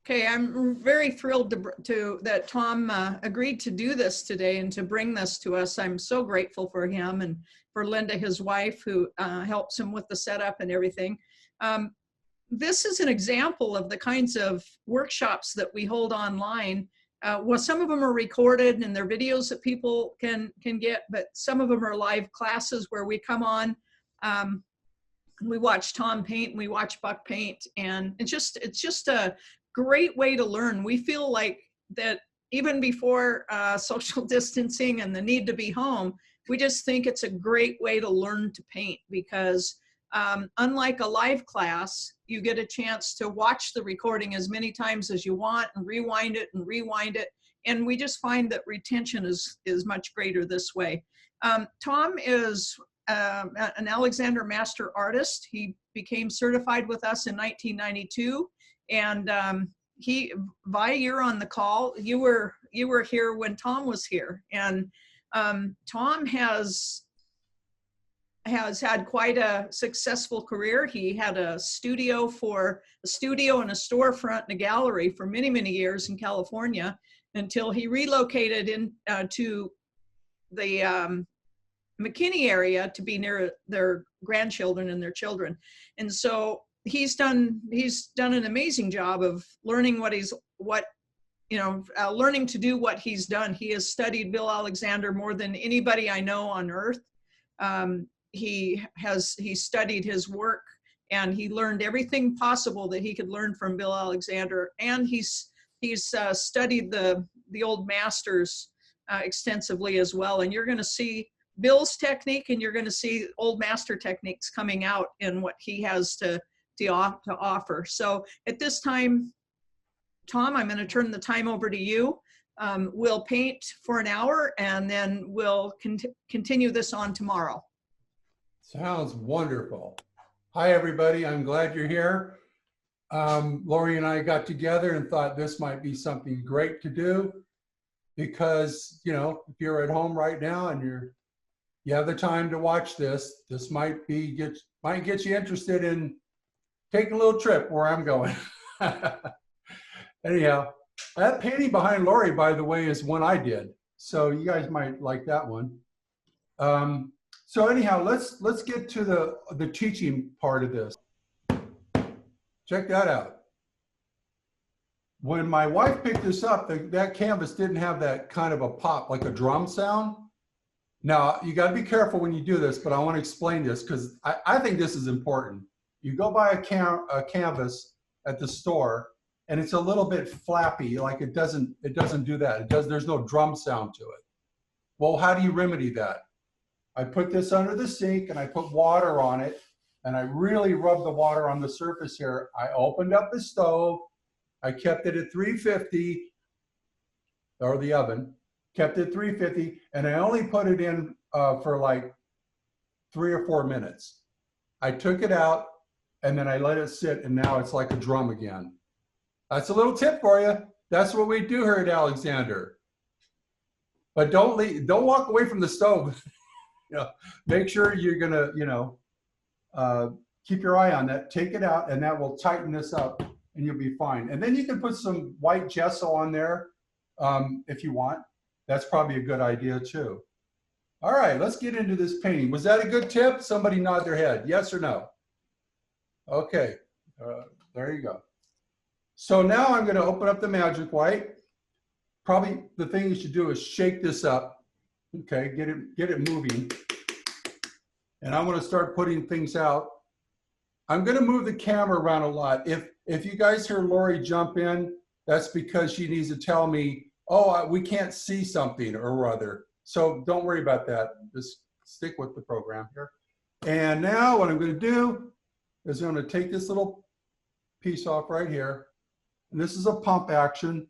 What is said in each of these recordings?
Okay, I'm very thrilled that Tom agreed to do this today and to bring this to us. I'm so grateful for him and for Linda, his wife, who helps him with the setup and everything. This is an example of the kinds of workshops that we hold online. Well, some of them are recorded and they're videos that people can get, but some of them are live classes where we come on. We watch Tom paint and we watch Buck paint, and it's just a great way to learn. We feel like that even before social distancing and the need to be home, we just think it's a great way to learn to paint because unlike a live class, you get a chance to watch the recording as many times as you want and rewind it and rewind it. And we just find that retention is much greater this way. Tom is an Alexander Master Artist. He became certified with us in 1992. And you're on the call. You were here when Tom was here, and Tom has had quite a successful career. He had a studio and a storefront and a gallery for many, many years in California until he relocated to the McKinney area to be near their grandchildren and their children. And so he's done an amazing job of learning learning to do what he's done. He has studied Bill Alexander more than anybody I know on earth. He studied his work and he learned everything possible that he could learn from Bill Alexander. And he's studied the old masters extensively as well. And you're going to see Bill's technique and you're going to see old master techniques coming out in what he has to offer. So at this time, Tom, I'm going to turn the time over to you. We'll paint for an hour and then we'll continue this on tomorrow. Sounds wonderful. Hi, everybody. I'm glad you're here. Lori and I got together and thought this might be something great to do because, if you're at home right now and you have the time to watch this, this might get you interested in taking a little trip where I'm going. Anyhow, that painting behind Lori, by the way, is one I did. So you guys might like that one. So anyhow, let's get to the teaching part of this. Check that out. When my wife picked this up, that canvas didn't have that kind of a pop, like a drum sound. Now, you got to be careful when you do this, but I want to explain this because I think this is important. You go buy a canvas at the store, and it's a little bit flappy, like it doesn't do that. There's no drum sound to it. Well, how do you remedy that? I put this under the sink and I put water on it, and I really rubbed the water on the surface here. I opened up the stove. I kept it at 350, or the oven, kept it 350, and I only put it in for like 3 or 4 minutes. I took it out and then I let it sit, and now it's like a drum again. That's a little tip for you. That's what we do here at Alexander. But don't walk away from the stove. Make sure you're gonna, keep your eye on that. Take it out, and that will tighten this up, and you'll be fine. And then you can put some white gesso on there if you want. That's probably a good idea too. All right, let's get into this painting. Was that a good tip? Somebody nod their head, yes or no? Okay, there you go. So now I'm going to open up the magic white. Probably the thing you should do is shake this up. Okay, get it moving. And I'm going to start putting things out. I'm going to move the camera around a lot. If you guys hear Lori jump in, that's because she needs to tell me, oh, we can't see something or other. So don't worry about that. Just stick with the program here. And now what I'm going to do is I'm going to take this little piece off right here. And this is a pump action.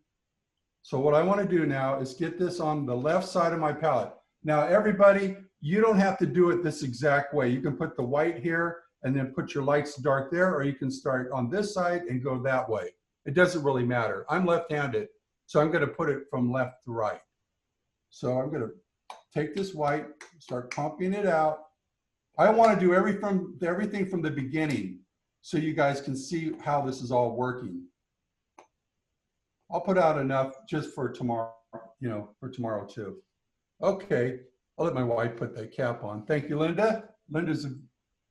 So what I want to do now is get this on the left side of my palette. Now, everybody, you don't have to do it this exact way. You can put the white here and then put your lights dark there, or you can start on this side and go that way. It doesn't really matter. I'm left-handed, so I'm going to put it from left to right. So I'm going to take this white, start pumping it out. I want to do everything from the beginning so you guys can see how this is all working. I'll put out enough just for tomorrow, you know, for tomorrow too. Okay, I'll let my wife put that cap on. Thank you, Linda. Linda's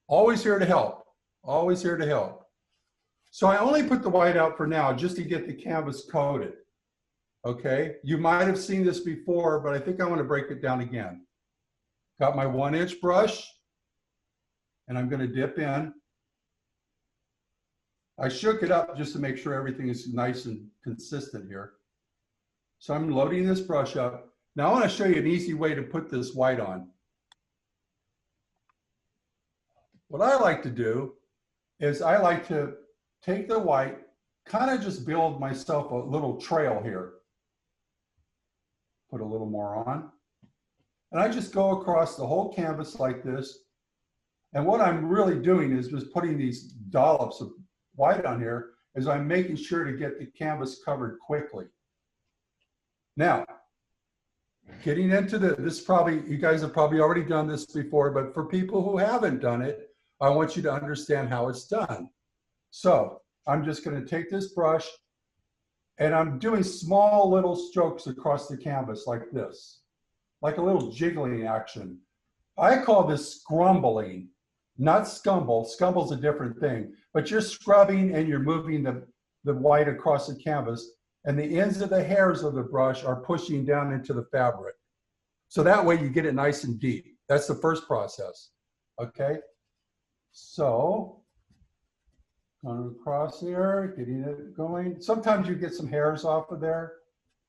always here to help, always here to help. So I only put the white out for now just to get the canvas coated. Okay, you might have seen this before, but I think I want to break it down again. Got my 1-inch brush, and I'm going to dip in. I shook it up just to make sure everything is nice and consistent here. So I'm loading this brush up. Now I want to show you an easy way to put this white on. What I like to do is I like to take the white, kind of just build myself a little trail here. Put a little more on. And I just go across the whole canvas like this. And what I'm really doing is just putting these dollops of white on here is I'm making sure to get the canvas covered quickly. Now, getting into this probably, you guys have probably already done this before, but for people who haven't done it, I want you to understand how it's done. So I'm just going to take this brush and I'm doing small little strokes across the canvas like this, like a little jiggling action. I call this scrumbling, not scumble. Scumble's a different thing, but you're scrubbing and you're moving the white across the canvas, and the ends of the hairs of the brush are pushing down into the fabric. So that way you get it nice and deep. That's the first process, okay? So, going across here, getting it going. Sometimes you get some hairs off of there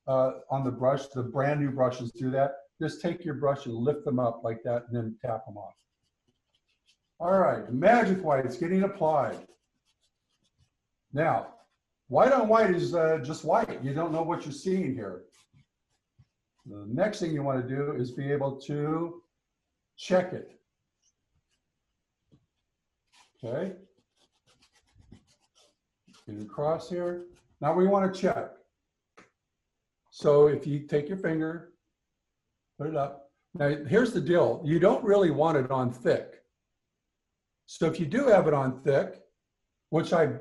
on the brush. The brand new brushes do that. Just take your brush and lift them up like that and then tap them off. All right, magic white is getting applied. Now, white on white is just white. You don't know what you're seeing here. The next thing you want to do is be able to check it. Okay. Get across here. Now we want to check. So if you take your finger, put it up. Now here's the deal. You don't really want it on thick. So if you do have it on thick, which I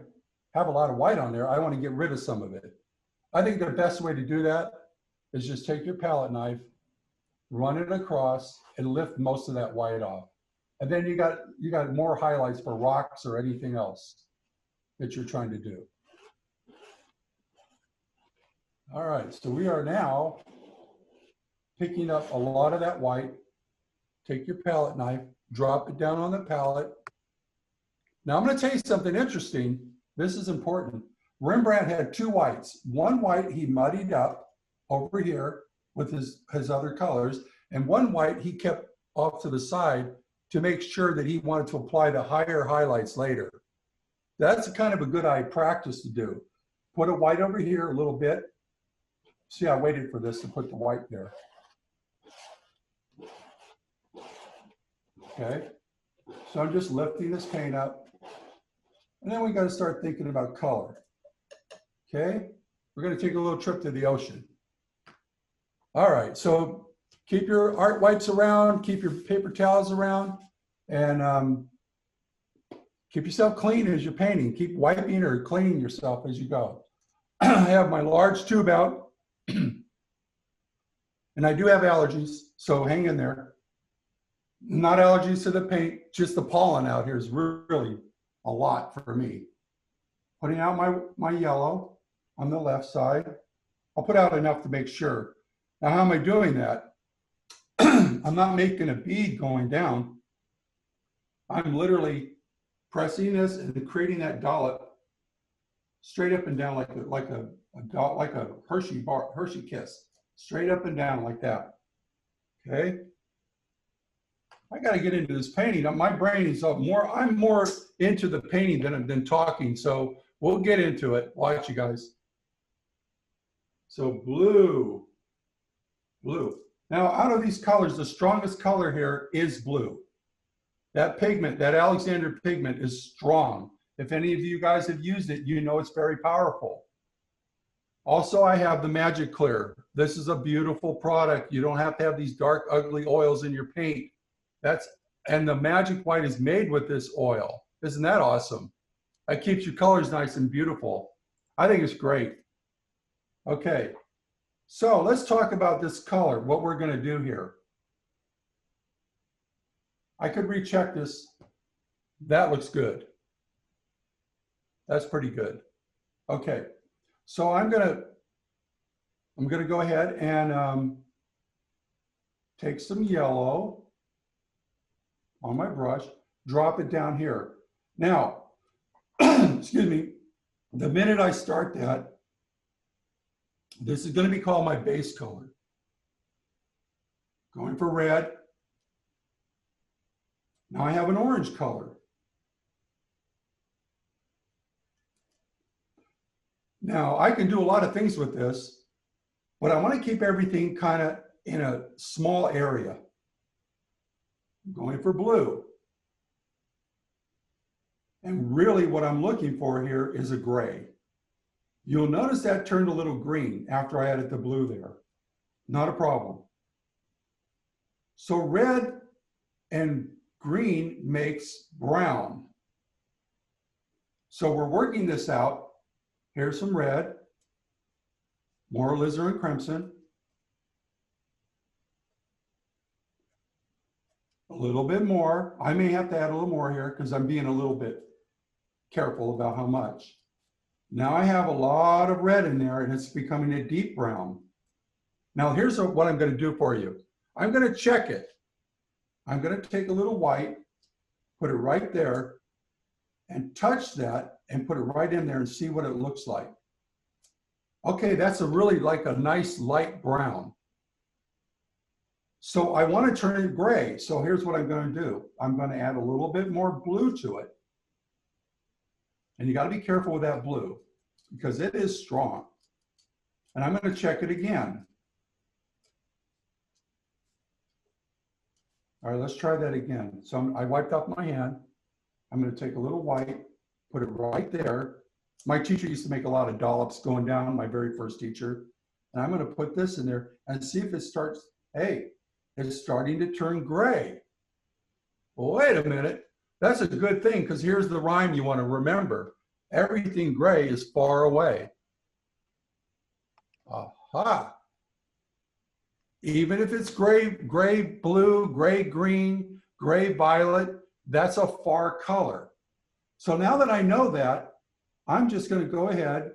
have a lot of white on there, I want to get rid of some of it. I think the best way to do that is just take your palette knife, run it across, and lift most of that white off. And then you got more highlights for rocks or anything else that you're trying to do. All right, so we are now picking up a lot of that white. Take your palette knife, drop it down on the palette. Now I'm going to tell you something interesting. This is important. Rembrandt had two whites. One white he muddied up over here with his other colors, and one white he kept off to the side to make sure that he wanted to apply the higher highlights later. That's kind of a good eye practice to do. Put a white over here a little bit. See, I waited for this to put the white there. Okay, so I'm just lifting this paint up. And then we got to start thinking about color. Okay, we're going to take a little trip to the ocean. All right, so keep your art wipes around, keep your paper towels around, and keep yourself clean as you're painting. Keep wiping or cleaning yourself as you go. I have my large tube out, and I do have allergies, so hang in there. Not allergies to the paint, just the pollen out here is really a lot for me. Putting out my yellow on the left side. I'll put out enough to make sure. Now, how am I doing that? I'm not making a bead going down. I'm literally pressing this and creating that dollop straight up and down like a Hershey kiss, straight up and down like that. Okay. I got to get into this painting. My brain is I'm more into the painting than talking. So we'll get into it. Watch, you guys. So blue. Now out of these colors, the strongest color here is blue. That pigment, that Alexander pigment is strong. If any of you guys have used it, you know it's very powerful. Also, I have the Magic Clear. This is a beautiful product. You don't have to have these dark, ugly oils in your paint. And the Magic White is made with this oil. Isn't that awesome? That keeps your colors nice and beautiful. I think it's great. Okay, so let's talk about this color, what we're going to do here. I could recheck this. That looks good. That's pretty good. Okay, so I'm gonna go ahead and take some yellow on my brush, drop it down here. Now, excuse me, the minute I start that, this is going to be called my base color. Going for red. Now I have an orange color. Now I can do a lot of things with this, but I want to keep everything kind of in a small area. I'm going for blue. And really what I'm looking for here is a gray. You'll notice that turned a little green after I added the blue there. Not a problem. So red and green makes brown. So we're working this out. Here's some red, more alizarin crimson, a little bit more. I may have to add a little more here because I'm being a little bit careful about how much. Now I have a lot of red in there and it's becoming a deep brown. Now here's what I'm going to do for you. I'm going to check it. I'm going to take a little white, put it right there, and touch that and put it right in there and see what it looks like. Okay, that's a really like a nice light brown. So I want to turn it gray. So here's what I'm going to do. I'm going to add a little bit more blue to it. And you got to be careful with that blue because it is strong. And I'm going to check it again. All right, let's try that again. So I wiped off my hand. I'm going to take a little white, put it right there. My teacher used to make a lot of dollops going down, my very first teacher. And I'm going to put this in there and see if it starts, hey, it's starting to turn gray. Well, wait a minute. That's a good thing because here's the rhyme you want to remember. Everything gray is far away. Aha. Even if it's gray blue, gray green, gray violet, that's a far color. So now that I know that, I'm just going to go ahead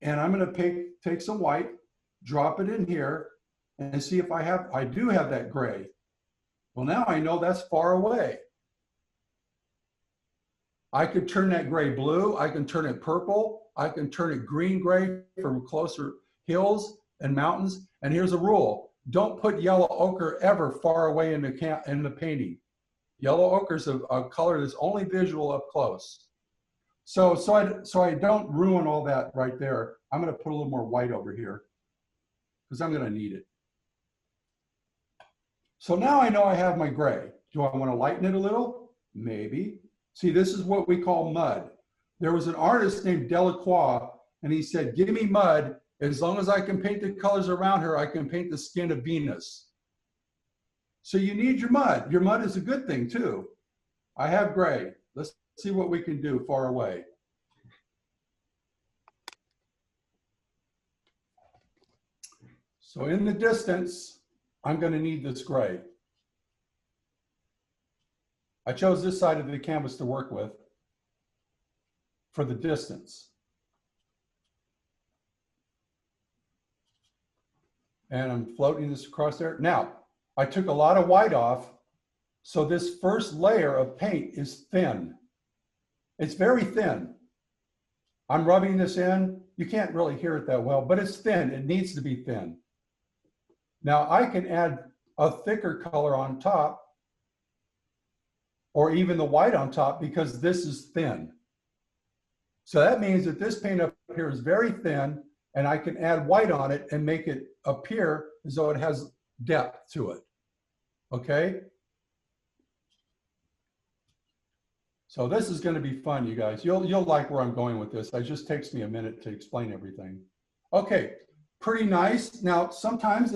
and I'm going to take some white, drop it in here and see if I do have that gray. Well, now I know that's far away. I could turn that gray blue, I can turn it purple, I can turn it green gray from closer hills and mountains. And here's a rule. Don't put yellow ochre ever far away in the painting. Yellow ochre is a color that's only visual up close. So I don't ruin all that right there. I'm going to put a little more white over here because I'm going to need it. So now I know I have my gray. Do I want to lighten it a little? Maybe. See, this is what we call mud. There was an artist named Delacroix, and he said, give me mud. As long as I can paint the colors around her, I can paint the skin of Venus. So you need your mud. Your mud is a good thing too. I have gray. Let's see what we can do far away. So in the distance, I'm going to need this gray. I chose this side of the canvas to work with for the distance. And I'm floating this across there. Now, I took a lot of white off, so this first layer of paint is thin. It's very thin. I'm rubbing this in. You can't really hear it that well, but it's thin. It needs to be thin. Now, I can add a thicker color on top, or even the white on top, because this is thin. So that means that this paint up here is very thin, and I can add white on it and make it appear as though it has depth to it. Okay? So this is going to be fun, you guys. You'll like where I'm going with this. It just takes me a minute to explain everything. Okay, pretty nice. Now, sometimes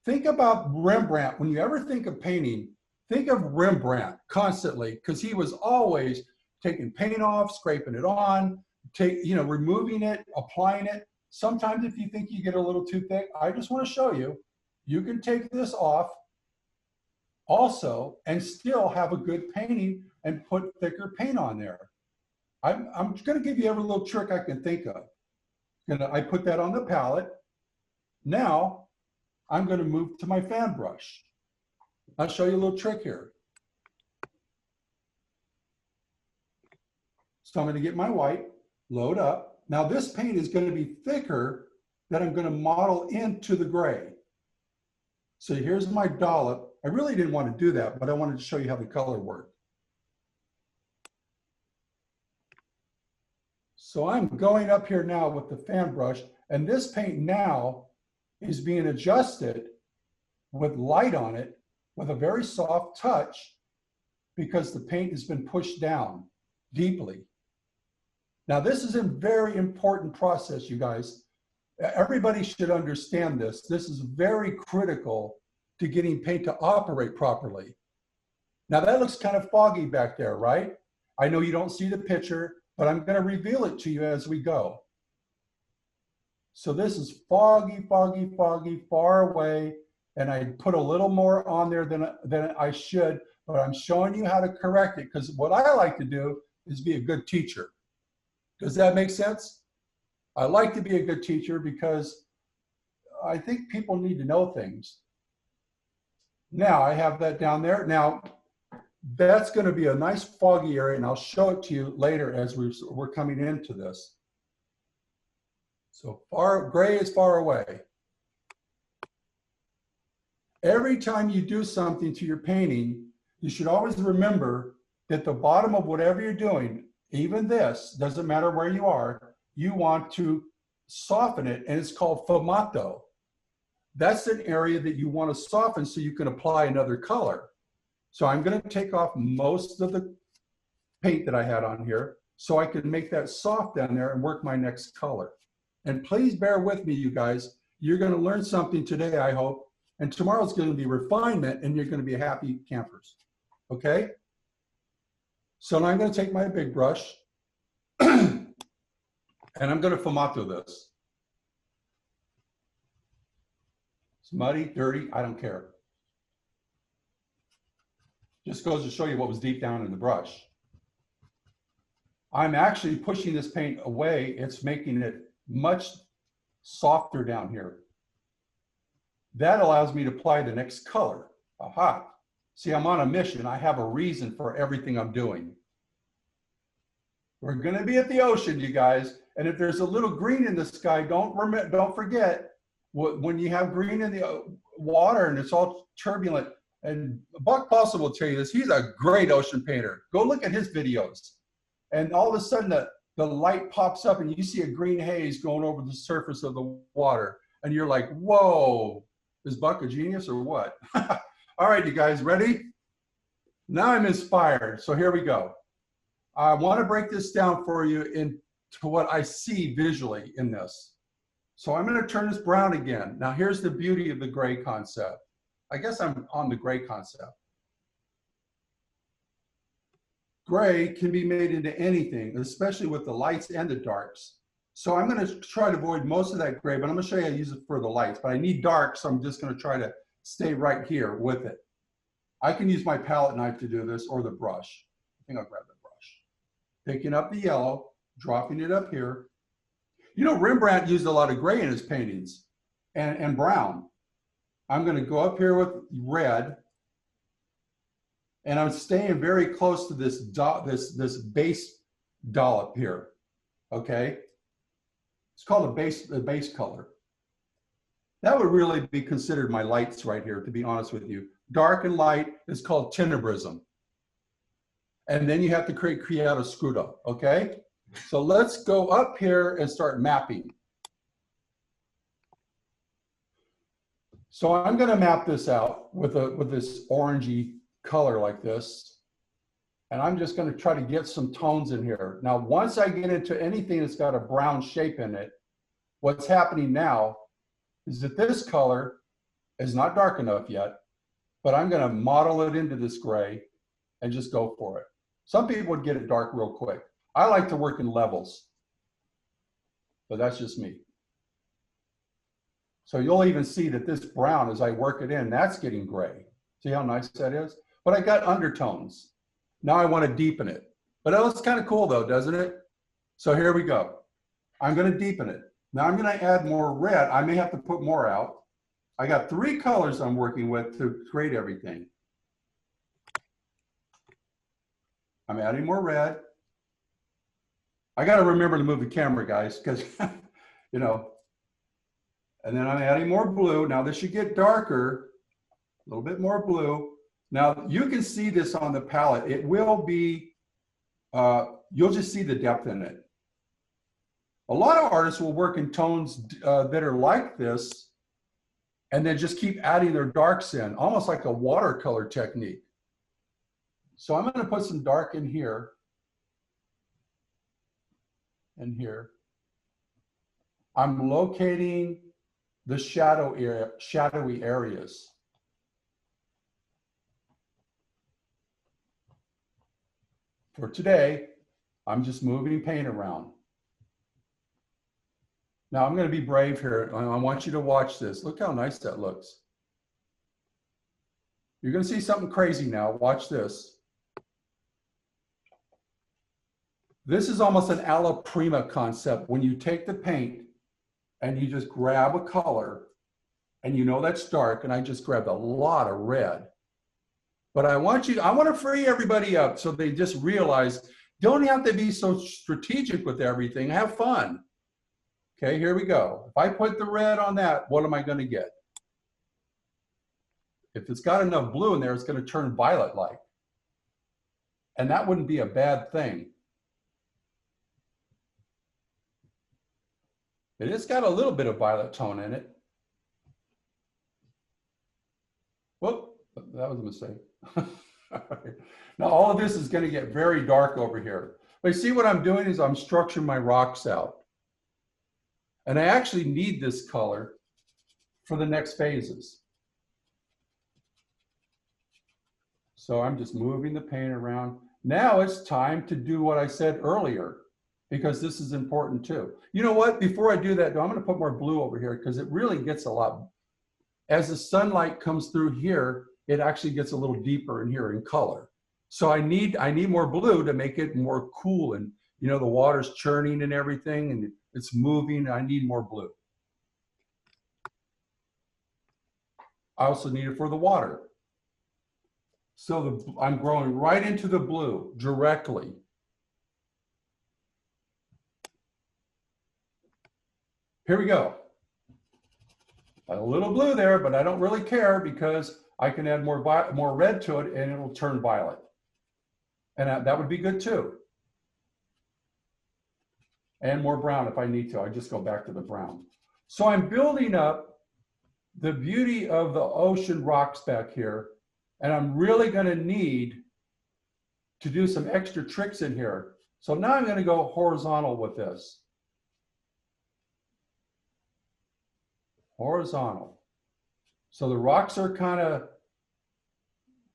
think about Rembrandt. When you ever think of painting, think of Rembrandt constantly, because he was always taking paint off, scraping it on, removing it, applying it. Sometimes if you think you get a little too thick, I just want to show you, you can take this off also and still have a good painting and put thicker paint on there. I'm going to give you every little trick I can think of. I put that on the pallet. Now I'm going to move to my fan brush. I'll show you a little trick here. So I'm going to get my white, load up. Now this paint is going to be thicker that I'm going to model into the gray. So here's my dollop. I really didn't want to do that, but I wanted to show you how the color worked. So I'm going up here now with the fan brush, and this paint now is being adjusted with light on it with a very soft touch because the paint has been pushed down deeply. Now this is a very important process, you guys. Everybody should understand this. This is very critical to getting paint to operate properly. Now that looks kind of foggy back there, right? I know you don't see the picture, but I'm going to reveal it to you as we go. So this is foggy, foggy, foggy, far away, and I put a little more on there than I should, but I'm showing you how to correct it because what I like to do is be a good teacher. Does that make sense? I like to be a good teacher because I think people need to know things. Now I have that down there. Now that's going to be a nice foggy area, and I'll show it to you later as we're coming into this. So gray is far away. Every time you do something to your painting, you should always remember that the bottom of whatever you're doing, even this, doesn't matter where you are, you want to soften it, and it's called fumato. That's an area that you want to soften so you can apply another color. So I'm going to take off most of the paint that I had on here so I can make that soft down there and work my next color. And please bear with me, you guys. You're going to learn something today, I hope. And tomorrow's going to be refinement, and you're going to be happy campers. Okay? So now I'm going to take my big brush, and I'm going to fumato this. It's muddy, dirty, I don't care. Just goes to show you what was deep down in the brush. I'm actually pushing this paint away. It's making it much softer down here. That allows me to apply the next color. Aha. See, I'm on a mission. I have a reason for everything I'm doing. We're going to be at the ocean, you guys. And if there's a little green in the sky, don't forget, when you have green in the water and it's all turbulent, and Buck Postle will tell you this, he's a great ocean painter. Go look at his videos. And all of a sudden the light pops up and you see a green haze going over the surface of the water. And you're like, whoa, is Buck a genius or what? All right, you guys, ready? Now I'm inspired, so here we go. I want to break this down for you into what I see visually in this. So I'm going to turn this brown again. Now here's the beauty of the gray concept. I guess I'm on the gray concept. Gray can be made into anything, especially with the lights and the darks. So I'm going to try to avoid most of that gray, but I'm going to show you how to use it for the lights. But I need dark, so I'm just going to try to stay right here with it. I can use my palette knife to do this, or the brush. I think I'll grab the brush. Picking up the yellow, dropping it up here. You know, Rembrandt used a lot of gray in his paintings and brown. I'm going to go up here with red, and I'm staying very close to this this base dollop here. Okay, it's called a base color. That would really be considered my lights right here, to be honest with you. Dark and light is called tenebrism. And then you have to create chiaroscuro, okay? So let's go up here and start mapping. So I'm gonna map this out with this orangey color like this. And I'm just gonna try to get some tones in here. Now, once I get into anything that's got a brown shape in it, what's happening now is that this color is not dark enough yet, but I'm gonna model it into this gray and just go for it. Some people would get it dark real quick. I like to work in levels, but that's just me. So you'll even see that this brown, as I work it in, that's getting gray. See how nice that is? But I got undertones. Now I want to deepen it. But that looks kind of cool though, doesn't it? So here we go. I'm going to deepen it. Now I'm going to add more red. I may have to put more out. I got 3 colors I'm working with to create everything. I'm adding more red. I got to remember to move the camera, guys, because, you know, and then I'm adding more blue. Now this should get darker, a little bit more blue. Now you can see this on the palette. It will be, you'll just see the depth in it. A lot of artists will work in tones that are like this and then just keep adding their darks in, almost like a watercolor technique. So I'm going to put some dark in here and here. I'm locating the shadowy areas. For today, I'm just moving paint around. Now I'm going to be brave here. I want you to watch this. Look how nice that looks. You're going to see something crazy now. Watch this. This is almost an alla prima concept. When you take the paint and you just grab a color and you know that's dark, and I just grabbed a lot of red. But I want to free everybody up so they just realize, don't have to be so strategic with everything. Have fun. Okay, here we go. If I put the red on that, what am I going to get? If it's got enough blue in there, it's going to turn violet-like. And that wouldn't be a bad thing. It's got a little bit of violet tone in it. Whoop, that was a mistake. Now all of this is going to get very dark over here. But you see what I'm doing is I'm structuring my rocks out. And I actually need this color for the next phases. So I'm just moving the paint around. Now it's time to do what I said earlier, because this is important too. You know what? Before I do that, though, I'm going to put more blue over here because it really gets a lot. As the sunlight comes through here, it actually gets a little deeper in here in color. So I need more blue to make it more cool, and you know the water's churning and everything, and it's moving. I need more blue. I also need it for the water. So I'm growing right into the blue directly. Here we go. A little blue there, but I don't really care because I can add more red to it and it'll turn violet. And that would be good too. And more brown if I need to. I just go back to the brown. So I'm building up the beauty of the ocean rocks back here. And I'm really going to need to do some extra tricks in here. So now I'm going to go horizontal with this. Horizontal. So the rocks are kind of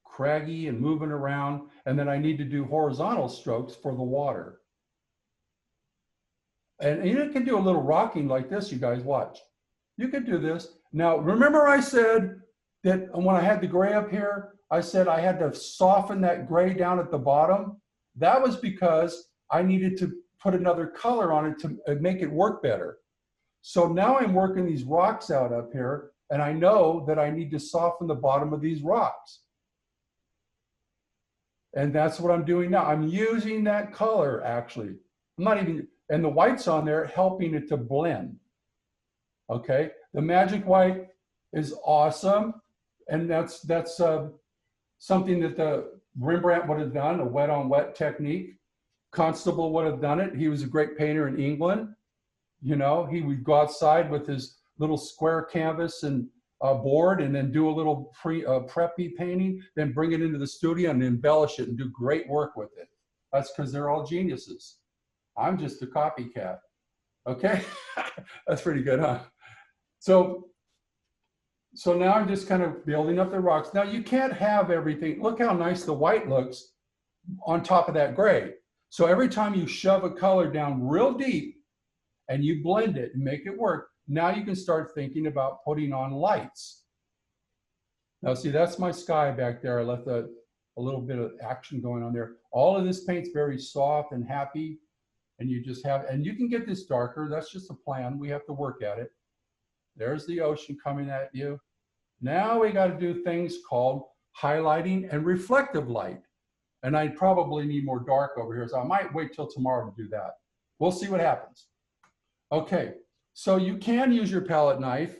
craggy and moving around. And then I need to do horizontal strokes for the water. And you can do a little rocking like this, you guys watch. You can do this. Now, remember I said that when I had the gray up here, I said I had to soften that gray down at the bottom. That was because I needed to put another color on it to make it work better. So now I'm working these rocks out up here, and I know that I need to soften the bottom of these rocks. And that's what I'm doing now. I'm using that color, actually. I'm not even, and the white's on there helping it to blend. Okay, the magic white is awesome. And that's something that the Rembrandt would have done, a wet on wet technique. Constable would have done it. He was a great painter in England. You know, he would go outside with his little square canvas and board and then do a little preppy painting, then bring it into the studio and embellish it and do great work with it. That's because they're all geniuses. I'm just a copycat. Okay, that's pretty good, huh? So now I'm just kind of building up the rocks. Now you can't have everything. Look how nice the white looks on top of that gray. So every time you shove a color down real deep and you blend it and make it work, Now you can start thinking about putting on lights. Now see, that's my sky back there. I left a little bit of action going on there. All of this paint's very soft and happy, and you just have, and you can get this darker. That's just a plan. We have to work at it. There's the ocean coming at you. Now we got to do things called highlighting and reflective light. And I probably need more dark over here, so I might wait till tomorrow to do that. We'll see what happens. Okay, so you can use your palette knife,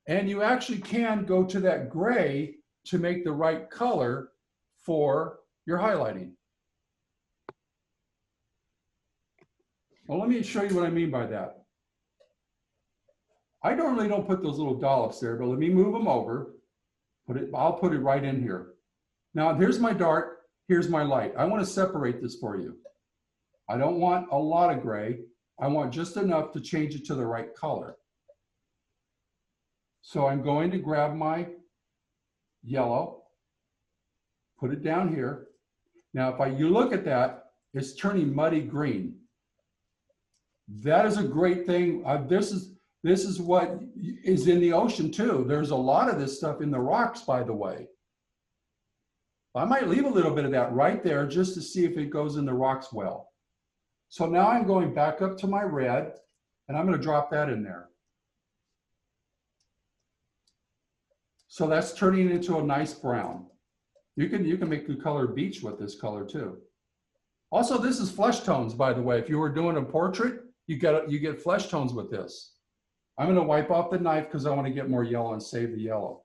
and you actually can go to that gray to make the right color for your highlighting. Well, let me show you what I mean by that. I normally don't put those little dollops there, but let me move them over. I'll put it right in here. Now, here's my dark, here's my light. I want to separate this for you. I don't want a lot of gray. I want just enough to change it to the right color. So I'm going to grab my yellow, put it down here. Now, if you look at that, it's turning muddy green. That is a great thing. This is what is in the ocean too. There's a lot of this stuff in the rocks, by the way. I might leave a little bit of that right there just to see if it goes in the rocks well. So now I'm going back up to my red, and I'm going to drop that in there. So that's turning into a nice brown. You can make the color beach with this color too. Also, this is flesh tones, by the way. If you were doing a portrait, you get flesh tones with this. I'm going to wipe off the knife because I want to get more yellow and save the yellow.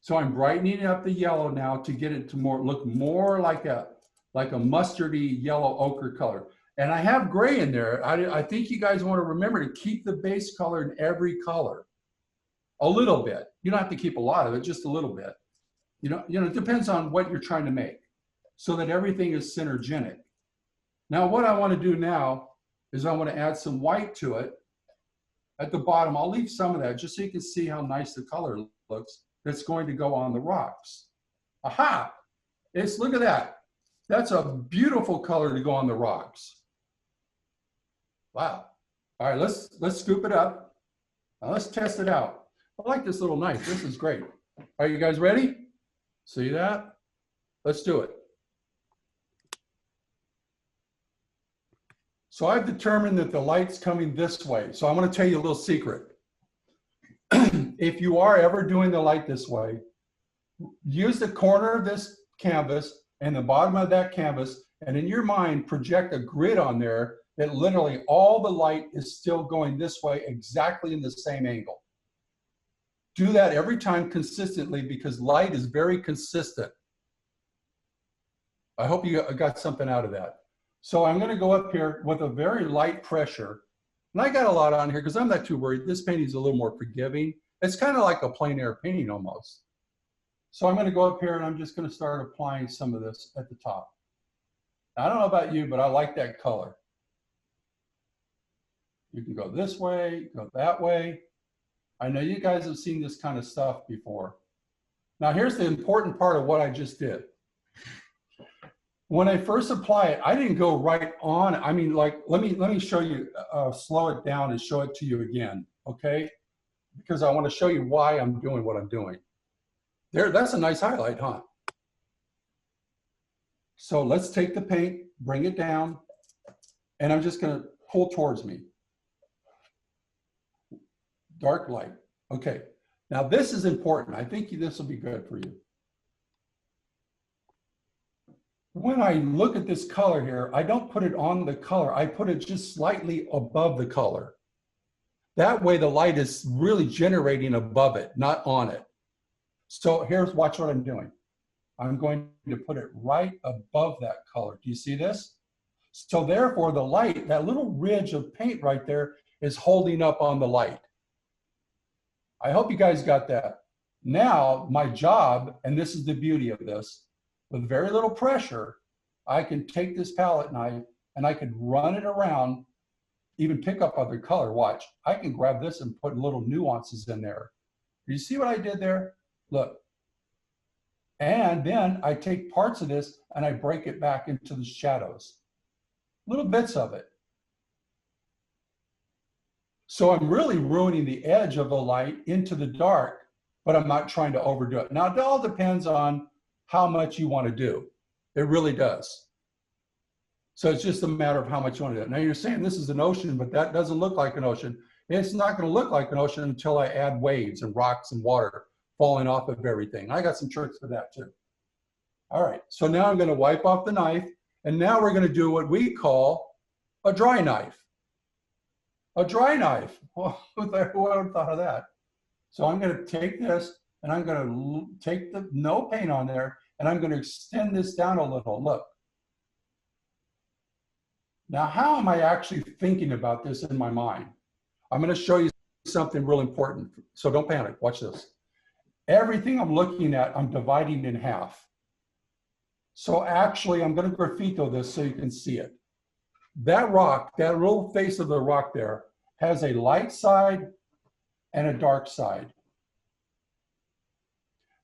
So I'm brightening up the yellow now to get it to look more like a mustardy yellow ochre color. And I have gray in there. I think you guys want to remember to keep the base color in every color. A little bit. You don't have to keep a lot of it, just a little bit. You know, it depends on what you're trying to make so that everything is synergenic. Now, what I want to do now is I want to add some white to it. At the bottom, I'll leave some of that just so you can see how nice the color looks that's going to go on the rocks. Aha! Look at that. That's a beautiful color to go on the rocks. Wow. All right, let's scoop it up. Now let's test it out. I like this little knife. This is great. Are you guys ready? See that? Let's do it. So I've determined that the light's coming this way. So I'm going to tell you a little secret. If you are ever doing the light this way, use the corner of this canvas and the bottom of that canvas, and in your mind, project a grid on there that literally all the light is still going this way exactly in the same angle. Do that every time consistently because light is very consistent. I hope you got something out of that. So I'm going to go up here with a very light pressure. And I got a lot on here because I'm not too worried. This painting is a little more forgiving. It's kind of like a plein air painting almost. So I'm going to go up here and I'm just going to start applying some of this at the top. Now, I don't know about you, but I like that color. You can go this way, go that way. I know you guys have seen this kind of stuff before. Now, here's the important part of what I just did. When I first apply it, I didn't go right on. I mean, like, let me show you, slow it down and show it to you again, okay? Because I want to show you why I'm doing what I'm doing. There, that's a nice highlight, huh? So let's take the paint, bring it down, and I'm just going to pull towards me. Dark light. Okay. Now this is important. I think this will be good for you. When I look at this color here, I don't put it on the color. I put it just slightly above the color. That way the light is really generating above it, not on it. So watch what I'm doing. I'm going to put it right above that color. Do you see this? So therefore the light, that little ridge of paint right there is holding up on the light. I hope you guys got that. Now my job, and this is the beauty of this, with very little pressure, I can take this palette knife and I can run it around, even pick up other color. Watch, I can grab this and put little nuances in there. Do you see what I did there? Look. And then I take parts of this and I break it back into the shadows. Little bits of it. So I'm really ruining the edge of the light into the dark, but I'm not trying to overdo it. Now, it all depends on how much you want to do. It really does. So it's just a matter of how much you want to do it. Now you're saying this is an ocean, but that doesn't look like an ocean. It's not going to look like an ocean until I add waves and rocks and water falling off of everything. I got some tricks for that too. All right, so now I'm going to wipe off the knife, and now we're going to do what we call a dry knife. A dry knife. Oh, who would have thought of that? So I'm going to take this, and I'm going to take the no paint on there, and I'm going to extend this down a little. Look. Now, how am I actually thinking about this in my mind? I'm going to show you something real important. So don't panic. Watch this. Everything I'm looking at, I'm dividing in half. So actually, I'm going to graffito this so you can see it. That rock, that little face of the rock there, has a light side and a dark side.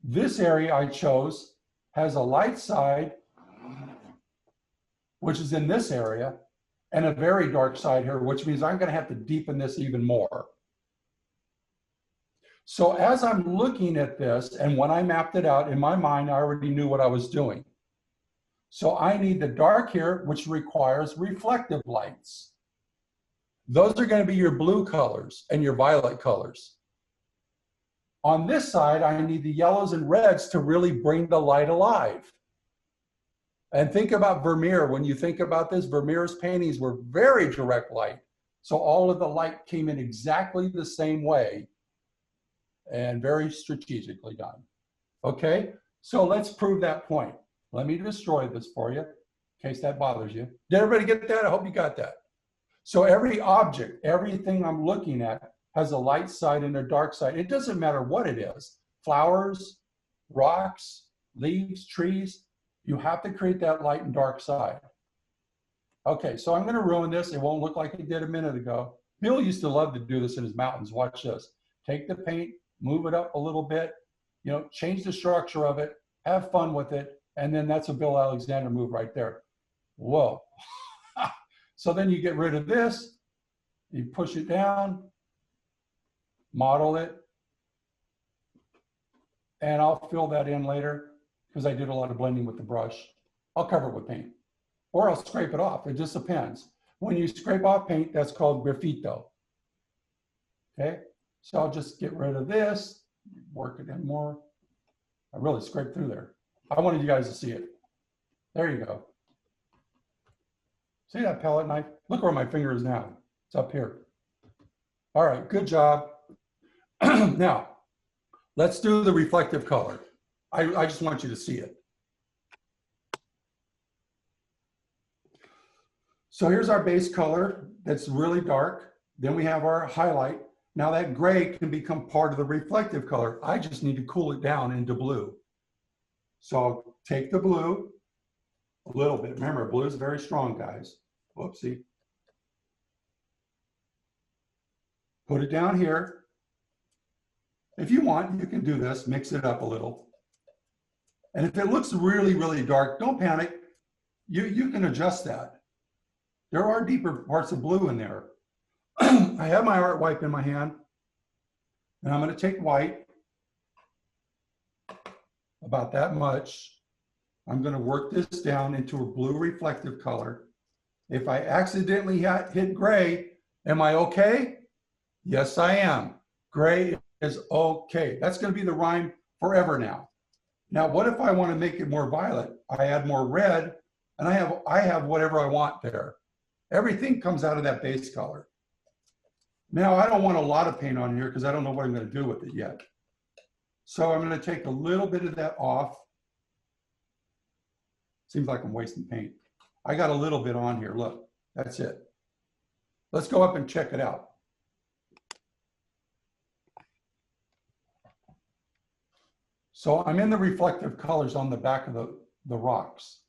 This area I chose has a light side, which is in this area, and a very dark side here, which means I'm going to have to deepen this even more. So as I'm looking at this, and when I mapped it out, in my mind, I already knew what I was doing. So I need the dark here, which requires reflective lights. Those are going to be your blue colors and your violet colors. On this side, I need the yellows and reds to really bring the light alive. And think about Vermeer. When you think about this, Vermeer's paintings were very direct light. So all of the light came in exactly the same way and very strategically done. Okay, so let's prove that point. Let me destroy this for you, in case that bothers you. Did everybody get that? I hope you got that. So every object, everything I'm looking at has a light side and a dark side. It doesn't matter what it is. Flowers, rocks, leaves, trees. You have to create that light and dark side. Okay, so I'm going to ruin this. It won't look like it did a minute ago. Bill used to love to do this in his mountains. Watch this. Take the paint, move it up a little bit, you know, change the structure of it, have fun with it. And then that's a Bill Alexander move right there. Whoa. So then you get rid of this, you push it down, model it, and I'll fill that in later because I did a lot of blending with the brush. I'll cover it with paint, or I'll scrape it off. It just depends. When you scrape off paint, that's called graffito. Okay, so I'll just get rid of this, work it in more. I really scraped through there. I wanted you guys to see it. There you go. See that palette knife? Look where my finger is now. It's up here. All right, good job. Now, let's do the reflective color. I just want you to see it. So here's our base color that's really dark. Then we have our highlight. Now that gray can become part of the reflective color. I just need to cool it down into blue. So I'll take the blue a little bit. Remember, blue is very strong, guys. Whoopsie. Put it down here. If you want, you can do this, mix it up a little. And if it looks really, really dark, don't panic. You can adjust that. There are deeper parts of blue in there. I have my art wipe in my hand, and I'm going to take white, about that much. I'm going to work this down into a blue reflective color. If I accidentally hit gray, am I okay? Yes, I am. Gray is okay. That's going to be the rhyme forever now. Now, what if I want to make it more violet? I add more red, and I have whatever I want there. Everything comes out of that base color. Now, I don't want a lot of paint on here because I don't know what I'm going to do with it yet. So I'm going to take a little bit of that off. Seems like I'm wasting paint. I got a little bit on here. Look, that's it. Let's go up and check it out. So I'm in the reflective colors on the back of the rocks.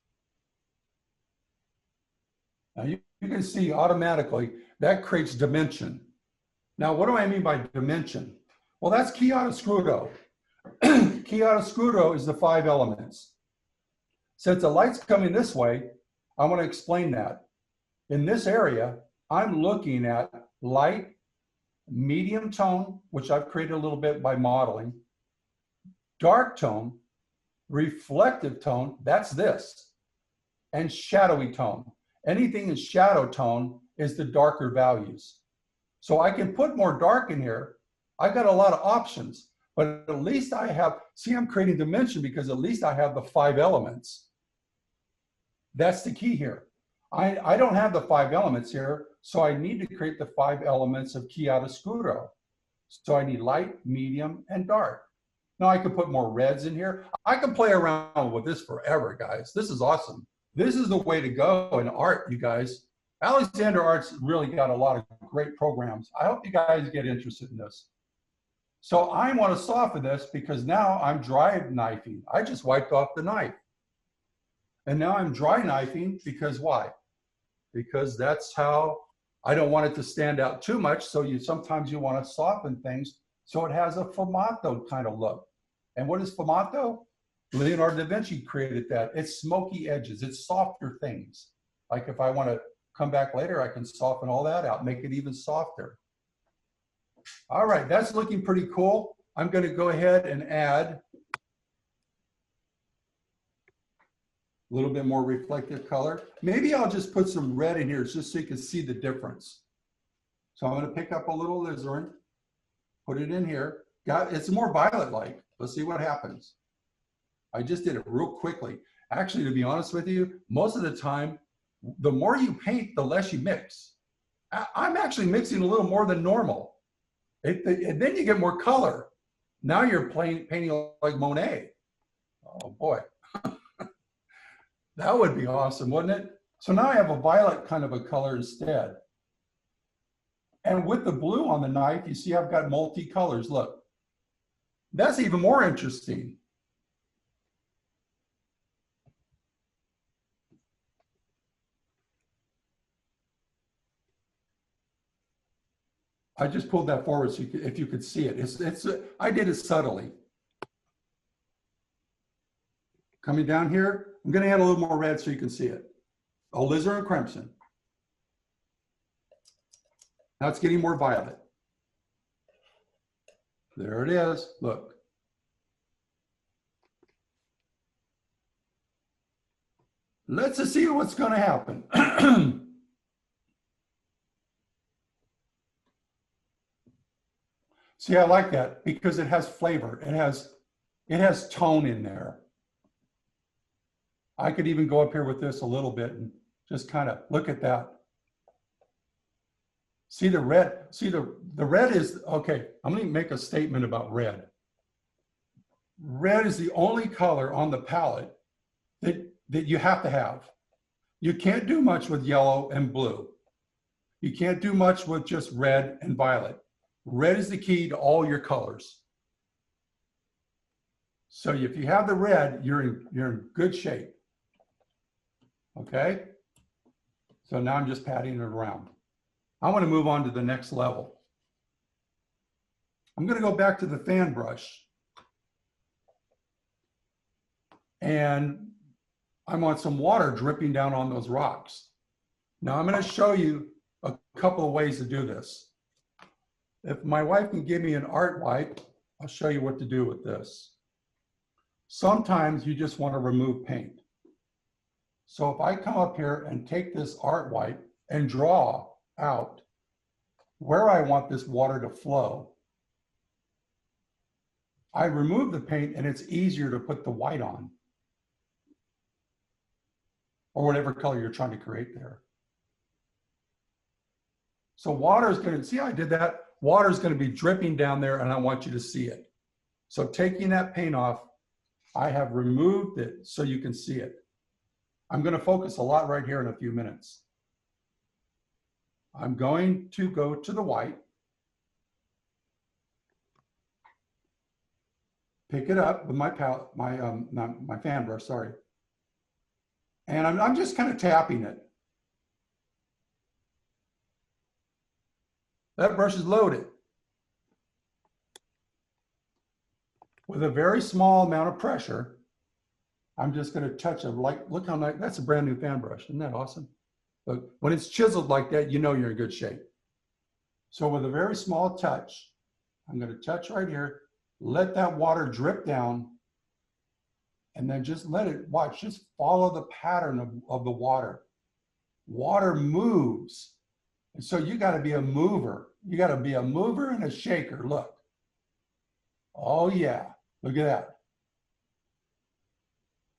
Now you can see automatically that creates dimension. Now, what do I mean by dimension? Well, that's chiaroscuro. Chiaroscuro is the 5 elements. Since the light's coming this way, I want to explain that. In this area, I'm looking at light, medium tone, which I've created a little bit by modeling, dark tone, reflective tone, that's this, and shadowy tone. Anything in shadow tone is the darker values. So I can put more dark in here. I've got a lot of options, but at least I have, see, I'm creating dimension because at least I have the 5 elements. That's the key here. I don't have the 5 elements here, so I need to create the 5 elements of chiaroscuro. So I need light, medium, and dark. Now I can put more reds in here. I can play around with this forever, guys. This is awesome. This is the way to go in art, you guys. Alexander Art's really got a lot of great programs. I hope you guys get interested in this. So I want to soften this because now I'm dry knifing. I just wiped off the knife. And now I'm dry knifing because why? Because that's how I don't want it to stand out too much. So sometimes you want to soften things so it has a fumato kind of look. And what is fumato? Leonardo da Vinci created that. It's smoky edges. It's softer things. Like if I want to come back later, I can soften all that out, make it even softer. All right, that's looking pretty cool. I'm going to go ahead and add a little bit more reflective color. Maybe I'll just put some red in here just so you can see the difference. So I'm going to pick up a little alizarin, put it in here. It's more violet-like. Let's see what happens. I just did it real quickly. Actually, to be honest with you, most of the time, the more you paint, the less you mix. I'm actually mixing a little more than normal. And then you get more color. Now you're painting like Monet. Oh boy. That would be awesome, wouldn't it? So now I have a violet kind of a color instead. And with the blue on the knife, you see I've got multi-colors. Look, that's even more interesting. I just pulled that forward so if you could see it. I did it subtly. Coming down here, I'm going to add a little more red so you can see it. Alizarin crimson. Now it's getting more violet. There it is. Look. Let's just see what's going to happen. See, I like that because it has flavor. It has tone in there. I could even go up here with this a little bit and just kind of look at that. See the red, see the red is, okay, I'm going to make a statement about red. Red is the only color on the palette that you have to have. You can't do much with yellow and blue. You can't do much with just red and violet. Red is the key to all your colors. So if you have the red, you're in good shape. Okay? So now I'm just patting it around. I want to move on to the next level. I'm going to go back to the fan brush. And I want some water dripping down on those rocks. Now I'm going to show you a couple of ways to do this. If my wife can give me an art wipe, I'll show you what to do with this. Sometimes you just want to remove paint. So if I come up here and take this art wipe and draw out where I want this water to flow, I remove the paint and it's easier to put the white on or whatever color you're trying to create there. So water is going to, see how I did that? Water is going to be dripping down there and I want you to see it. So taking that paint off, I have removed it so you can see it. I'm going to focus a lot right here in a few minutes. I'm going to go to the white, pick it up with my palette, my fan brush, sorry. And I'm just kind of tapping it. That brush is loaded with a very small amount of pressure. I'm just going to touch it. Like, look how nice, that's a brand new fan brush. Isn't that awesome? But when it's chiseled like that, you know you're in good shape. So with a very small touch, I'm going to touch right here, let that water drip down, and then just let it, watch, just follow the pattern of the water. Water moves. And so you got to be a mover. You got to be a mover and a shaker. Look. Oh yeah, look at that.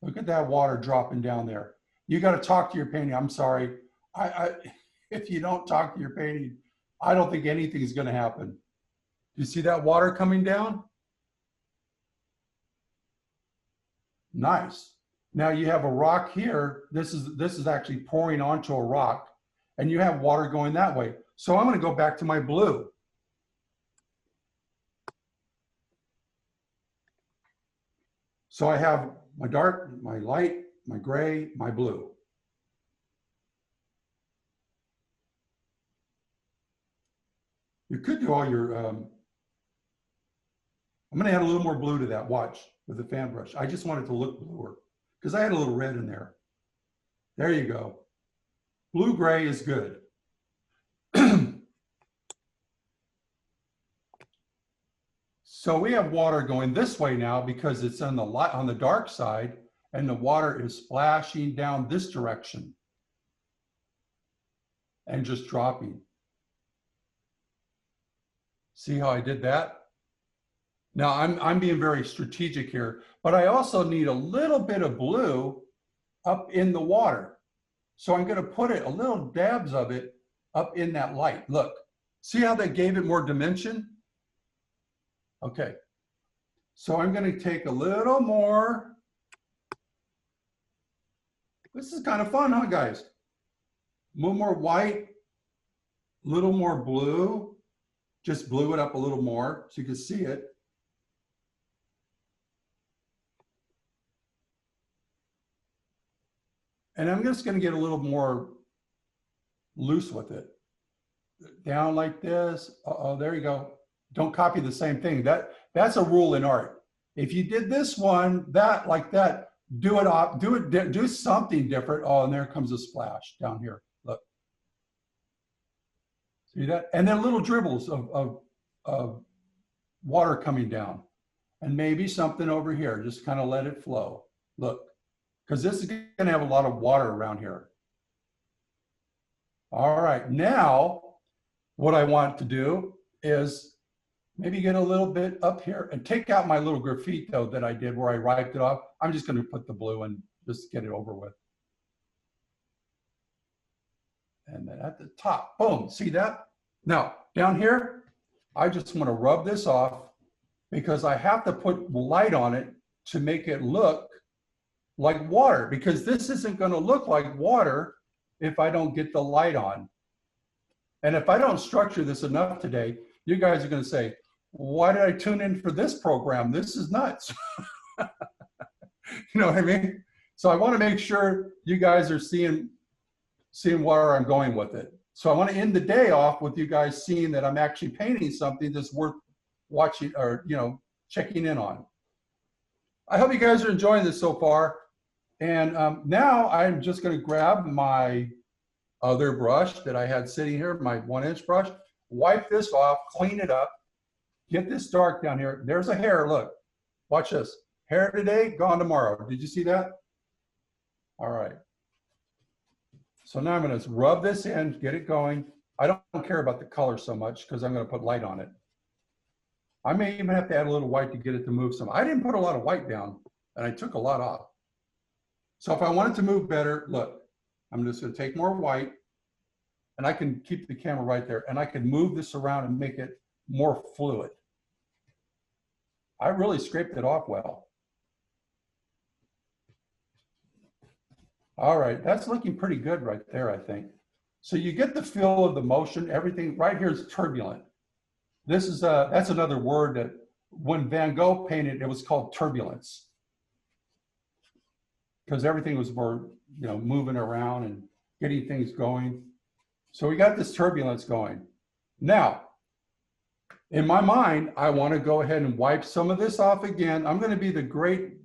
Look at that water dropping down there. You got to talk to your painting. I'm sorry. If you don't talk to your painting, I don't think anything's going to happen. You see that water coming down? Nice. Now you have a rock here. This is actually pouring onto a rock, and you have water going that way. So I'm going to go back to my blue. So I have my dark, my light, my gray, my blue. You could do all your, I'm going to add a little more blue to that, watch, with the fan brush. I just want it to look bluer because I had a little red in there. There you go. Blue-gray is good. So we have water going this way now because it's on the dark side, and the water is splashing down this direction and just dropping. See how I did that? Now I'm being very strategic here, but I also need a little bit of blue up in the water. So I'm going to put it, a little dabs of it up in that light. Look, see how they gave it more dimension? Okay, so I'm going to take a little more. This is kind of fun, huh, guys? A little more white, a little more blue. Just blew it up a little more so you can see it. And I'm just going to get a little more loose with it. Down like this. Uh-oh, there you go. Don't copy the same thing. That's a rule in art. If you did this one, that like that, do it off, do something different. Oh, and there comes a splash down here. Look. See that? And then little dribbles of water coming down. And maybe something over here. Just kind of let it flow. Look. Because this is going to have a lot of water around here. All right. Now, what I want to do is maybe get a little bit up here and take out my little graffito that I did where I wiped it off. I'm just going to put the blue and just get it over with. And then at the top, boom, see that? Now, down here, I just want to rub this off because I have to put light on it to make it look like water, because this isn't going to look like water if I don't get the light on. And if I don't structure this enough today, you guys are going to say, why did I tune in for this program? This is nuts. You know what I mean? So I want to make sure you guys are seeing where I'm going with it. So I want to end the day off with you guys seeing that I'm actually painting something that's worth watching or, you know, checking in on. I hope you guys are enjoying this so far. And now I'm just going to grab my other brush that I had sitting here, my 1-inch brush, wipe this off, clean it up, get this dark down here. There's a hair, look, watch this. Hair today, gone tomorrow. Did you see that? All right. So now I'm going to rub this in, get it going. I don't care about the color so much because I'm going to put light on it. I may even have to add a little white to get it to move some. I didn't put a lot of white down, and I took a lot off. So if I want it to move better, look, I'm just going to take more white, and I can keep the camera right there, and I can move this around and make it more fluid. I really scraped it off well. All right, that's looking pretty good right there, I think. So you get the feel of the motion, everything right here is turbulent. This is that's another word that when Van Gogh painted, it was called turbulence. Because everything was more, you know, moving around and getting things going. So we got this turbulence going. Now, in my mind, I want to go ahead and wipe some of this off again. I'm going to be the great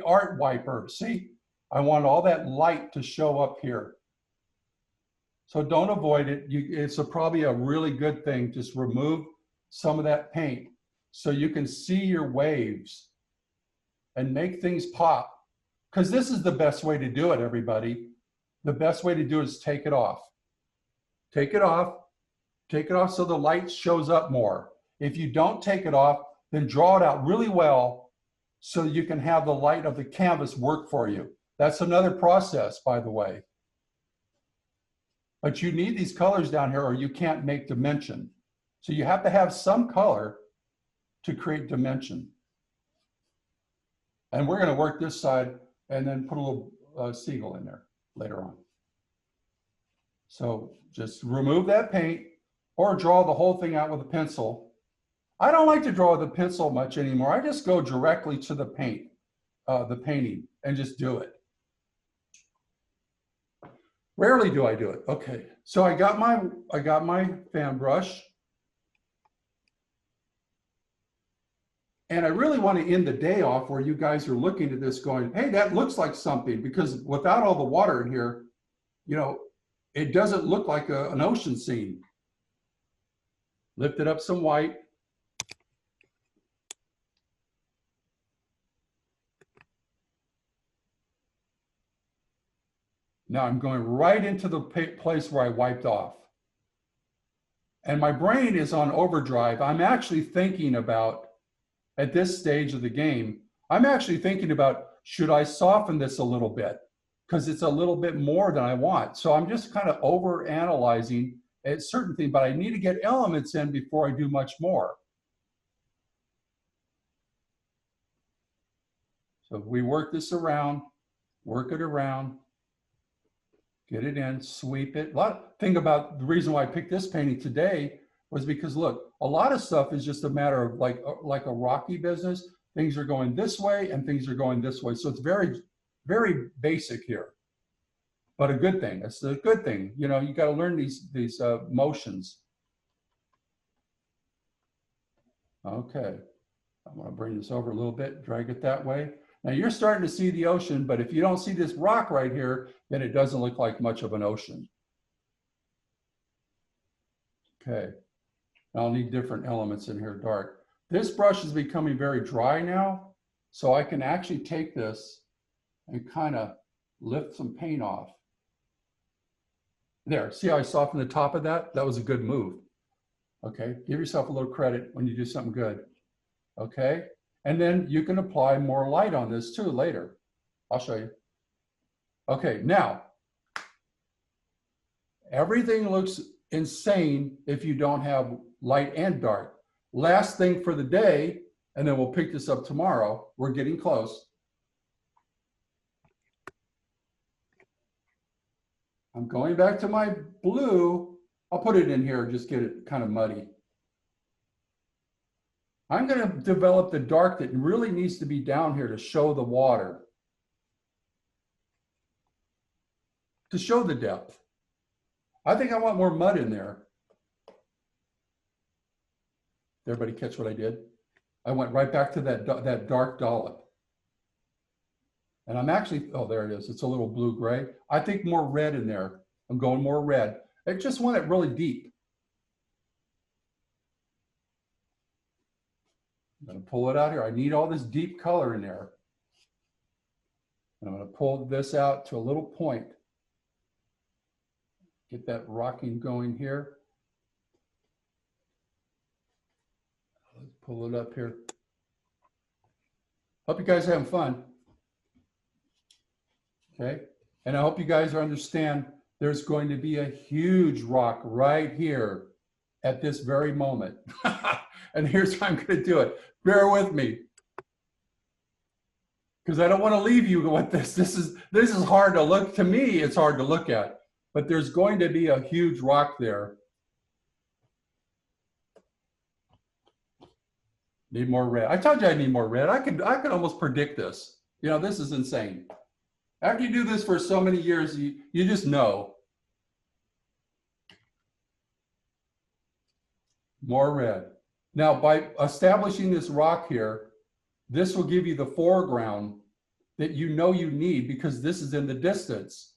art wiper. See, I want all that light to show up here. So don't avoid it. It's probably a really good thing. Just remove some of that paint so you can see your waves and make things pop. Because this is the best way to do it, everybody. The best way to do it is take it off. Take it off. Take it off so the light shows up more. If you don't take it off, then draw it out really well so you can have the light of the canvas work for you. That's another process, by the way. But you need these colors down here or you can't make dimension. So you have to have some color to create dimension. And we're going to work this side and then put a little seagull in there later on. So just remove that paint or draw the whole thing out with a pencil. I don't like to draw with a pencil much anymore. I just go directly to the paint, the painting, and just do it. Rarely do I do it. Okay, so I got my fan brush. And I really want to end the day off where you guys are looking at this going, hey, that looks like something, because without all the water in here, you know, it doesn't look like an ocean scene. Lift it up some white. Now I'm going right into the place where I wiped off. And my brain is on overdrive. I'm actually thinking about, at this stage of the game, I'm actually thinking about, should I soften this a little bit? Because it's a little bit more than I want. So I'm just kind of over analyzing a certain thing, but I need to get elements in before I do much more. So we work this around, work it around, get it in, sweep it. Thing about the reason why I picked this painting today was because look, a lot of stuff is just a matter of like a rocky business. Things are going this way and things are going this way. So it's very, very basic here, but a good thing. It's a good thing. You know, you got to learn these motions. Okay, I'm going to bring this over a little bit, drag it that way. Now you're starting to see the ocean, but if you don't see this rock right here, then it doesn't look like much of an ocean. Okay, I'll need different elements in here, dark. This brush is becoming very dry now, so I can actually take this and kind of lift some paint off. There, see how I softened the top of that? That was a good move. Okay, give yourself a little credit when you do something good. Okay, and then you can apply more light on this too later. I'll show you. Okay, now, everything looks insane if you don't have light and dark. Last thing for the day, and then we'll pick this up tomorrow. We're getting close. I'm going back to my blue. I'll put it in here, just get it kind of muddy. I'm going to develop the dark that really needs to be down here to show the water, to show the depth. I think I want more mud in there. Did everybody catch what I did? I went right back to that dark dollop. And I'm actually, oh, there it is. It's a little blue-gray. I think more red in there. I'm going more red. I just want it really deep. I'm going to pull it out here. I need all this deep color in there. And I'm going to pull this out to a little point. Get that rocking going here. Let's pull it up here. Hope you guys are having fun. Okay, and I hope you guys understand there's going to be a huge rock right here at this very moment. And here's how I'm going to do it. Bear with me, because I don't want to leave you with this. This is hard to look. To me, it's hard to look at. But there's going to be a huge rock there. Need more red. I told you I need more red. I could almost predict this. You know, this is insane. After you do this for so many years, you just know. More red. Now, by establishing this rock here, this will give you the foreground that you know you need, because this is in the distance.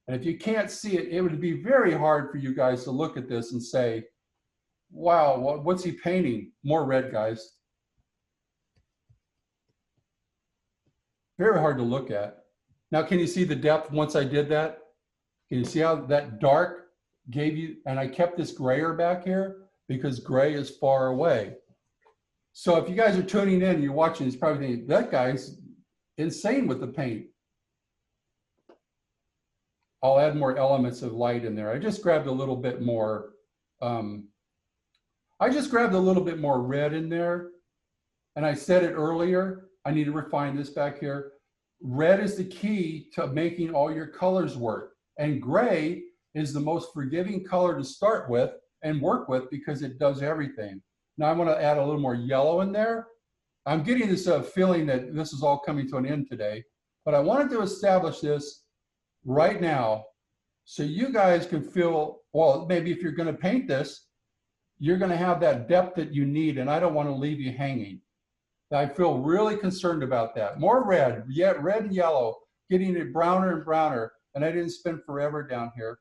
And if you can't see it, it would be very hard for you guys to look at this and say, wow, what's he painting? More red, guys. Very hard to look at. Now, can you see the depth once I did that? Can you see how that dark gave you, and I kept this grayer back here because gray is far away. So if you guys are tuning in, you're watching, it's probably thinking, that guy's insane with the paint. I'll add more elements of light in there. I just grabbed a little bit more, red in there. And I said it earlier, I need to refine this back here. Red is the key to making all your colors work. And gray is the most forgiving color to start with and work with because it does everything. Now I want to add a little more yellow in there. I'm getting this feeling that this is all coming to an end today, but I wanted to establish this right now so you guys can feel, well, maybe if you're going to paint this, you're going to have that depth that you need, and I don't want to leave you hanging. I feel really concerned about that. More red, yet red and yellow, getting it browner and browner, and I didn't spend forever down here.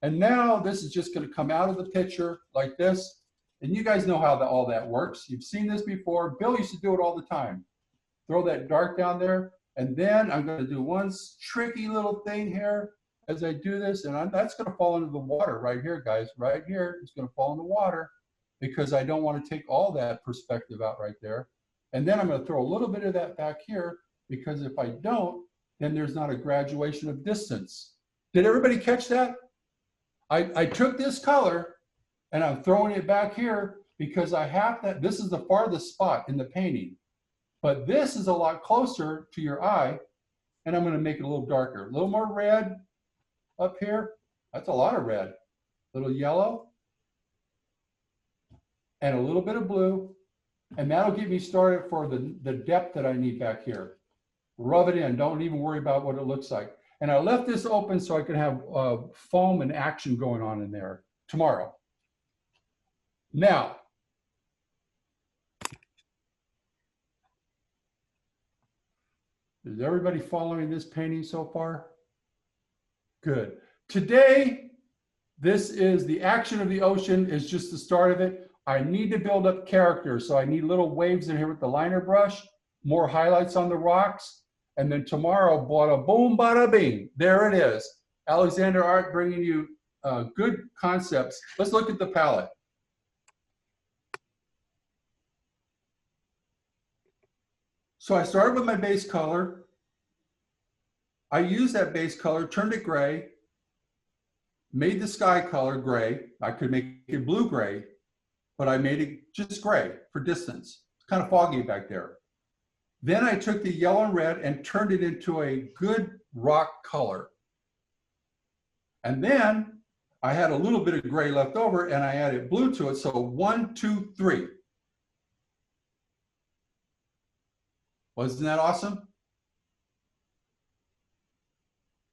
And now this is just going to come out of the picture like this, and you guys know how all that works. You've seen this before. Bill used to do it all the time. Throw that dark down there, and then I'm going to do one tricky little thing here as I do this, and that's going to fall into the water right here, guys. Right here, it's going to fall in the water because I don't want to take all that perspective out right there. And then I'm going to throw a little bit of that back here because if I don't, then there's not a graduation of distance. Did everybody catch that? I took this color and I'm throwing it back here because I have that. This is the farthest spot in the painting, but this is a lot closer to your eye, and I'm going to make it a little darker. A little more red up here. That's a lot of red. A little yellow and a little bit of blue. And that'll get me started for the depth that I need back here. Rub it in, don't even worry about what it looks like. And I left this open so I can have foam and action going on in there tomorrow. Now, is everybody following this painting so far? Good. Today, this is the action of the ocean is just the start of it. I need to build up character, so I need little waves in here with the liner brush, more highlights on the rocks, and then tomorrow, bada boom, bada bing. There it is. Alexander Art bringing you good concepts. Let's look at the palette. So I started with my base color. I used that base color, turned it gray, made the sky color gray. I could make it blue-gray, but I made it just gray for distance. It's kind of foggy back there. Then I took the yellow and red and turned it into a good rock color. And then I had a little bit of gray left over and I added blue to it. So 1, 2, 3. Wasn't that awesome?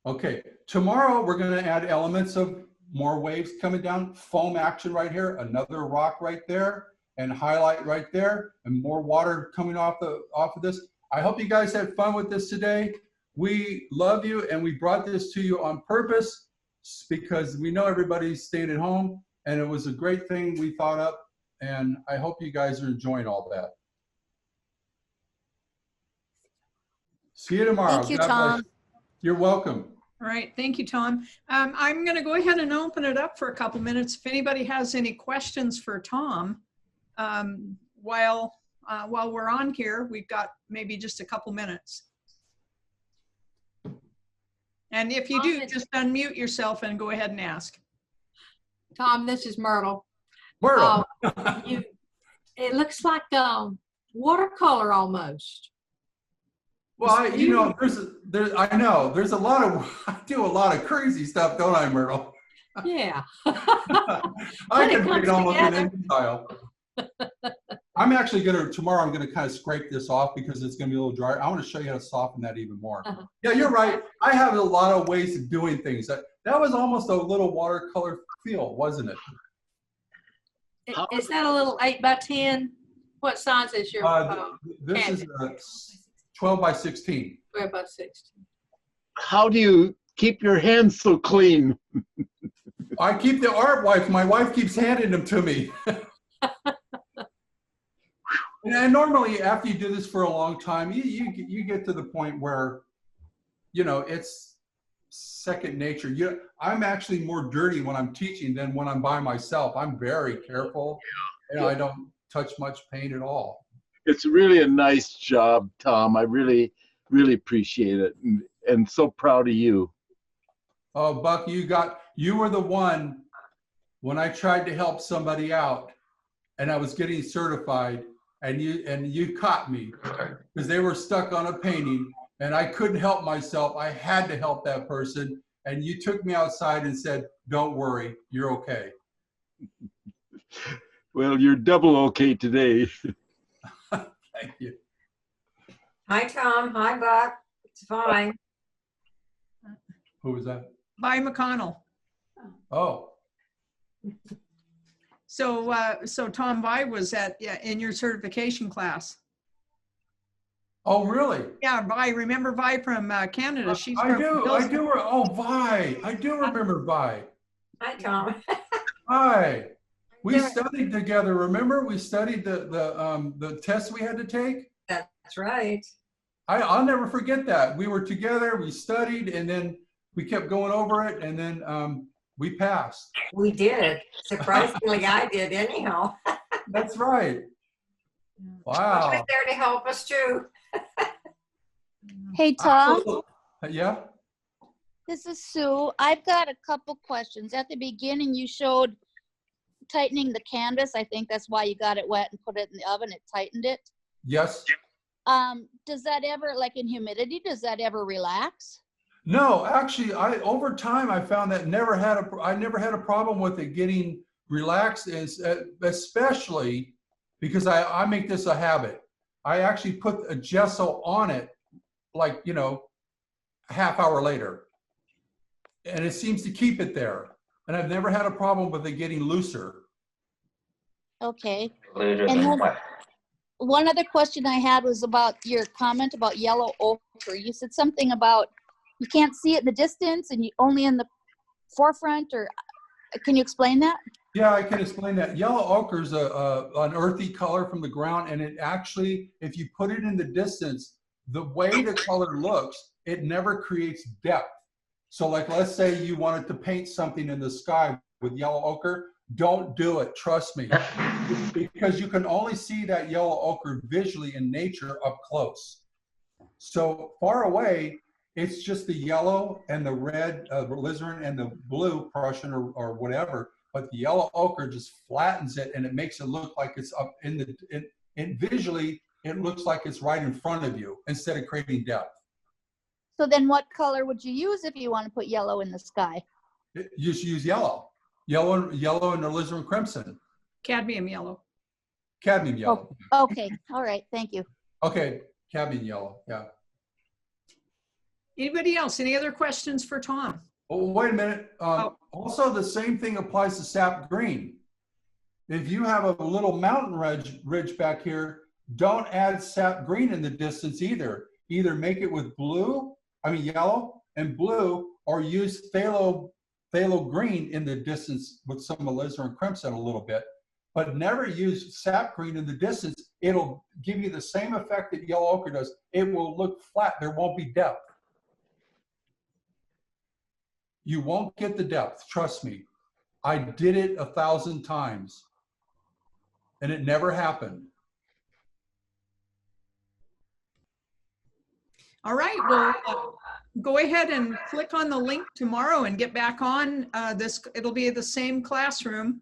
Okay, tomorrow we're going to add elements of more waves coming down, foam action right here, another rock right there, and highlight right there, and more water coming off of this. I hope you guys had fun with this today. We love you, and we brought this to you on purpose because we know everybody's staying at home, and it was a great thing we thought up, and I hope you guys are enjoying all that. See you tomorrow. Thank you, God Tom. bless you. You're welcome. All right, thank you, Tom. I'm going to go ahead and open it up for a couple minutes. If anybody has any questions for Tom, while we're on here, we've got maybe just a couple minutes. And if you do, just unmute yourself and go ahead and ask. Tom, this is Myrtle. Myrtle. It looks like watercolor almost. Well, I know, there's a lot of, I do a lot of crazy stuff, don't I, Myrtle? Yeah. I can make almost an end style. I'm actually tomorrow I'm gonna kind of scrape this off because it's gonna be a little dry. I want to show you how to soften that even more. Yeah, you're right. I have a lot of ways of doing things. That was almost a little watercolor feel, wasn't it? Is that a little 8 by 10? What size is your this is 12 by 16. 12 by 16. How do you keep your hands so clean? I keep the art wipes. My wife keeps handing them to me. And normally after you do this for a long time, you get to the point where, you know, it's second nature. I'm actually more dirty when I'm teaching than when I'm by myself. I'm very careful, and I don't touch much paint at all. It's really a nice job, Tom. I really, really appreciate it, and so proud of you. Oh, Buck, you were the one when I tried to help somebody out and I was getting certified, and you caught me because they were stuck on a painting and I couldn't help myself. I had to help that person, and you took me outside and said, "Don't worry, you're okay." Well, you're double okay today. Thank you. Hi, Tom. Hi, Buck. It's fine. Who was that? Vi McConnell. Oh, So Tom, Vi was in your certification class. oh, really? Yeah, Vi. Remember Vi from Canada? She's I from do. Hillsborough. Oh, Vi. I do remember Vi. Hi, Tom. Hi. We studied together. Remember, we studied the tests we had to take. That's right. I'll never forget that. We were together. We studied, and then we kept going over it, and then we passed. We did. Surprisingly, I did anyhow. That's right. I Wow. was there to help us too. Hey, Tom, Yeah. this is Sue. I've got a couple questions. At the beginning, you showed tightening the canvas. I think that's why you got it wet and put it in the oven. It tightened it. Yes. Does that ever, like in humidity, does that ever relax? No, actually, over time I found that I never had a problem with it getting relaxed, especially because I make this a habit. I actually put a gesso on it, like, you know, a half hour later, and it seems to keep it there. And I've never had a problem with it getting looser. Okay. And then one other question I had was about your comment about yellow ochre. You said something about you can't see it in the distance and you only in the forefront, or can you explain that? Yeah, I can explain that. Yellow ochre is an earthy color from the ground, and it actually, if you put it in the distance, the way the color looks, it never creates depth. So like, let's say you wanted to paint something in the sky with yellow ochre, don't do it, trust me. Because you can only see that yellow ochre visually in nature up close. So far away, it's just the yellow and the red alizarin and the blue Prussian or whatever, but the yellow ochre just flattens it and it makes it look like it's up in the, and visually it looks like it's right in front of you instead of creating depth. So then what color would you use if you want to put yellow in the sky? You should use yellow and alizarin crimson. Cadmium yellow. Cadmium yellow. Oh, okay. All right. Thank you. Okay, cadmium yellow, yeah. Anybody else? Any other questions for Tom? Oh, wait a minute. Also, the same thing applies to sap green. If you have a little mountain ridge back here, don't add sap green in the distance either. Either make it with yellow and blue, or use phthalo green in the distance with some alizarin crimson a little bit, but never use sap green in the distance. It'll give you the same effect that yellow ochre does. It will look flat. There won't be depth. You won't get the depth, trust me. I did it 1,000 times and it never happened. All right, well, go ahead and click on the link tomorrow and get back on this. It'll be the same classroom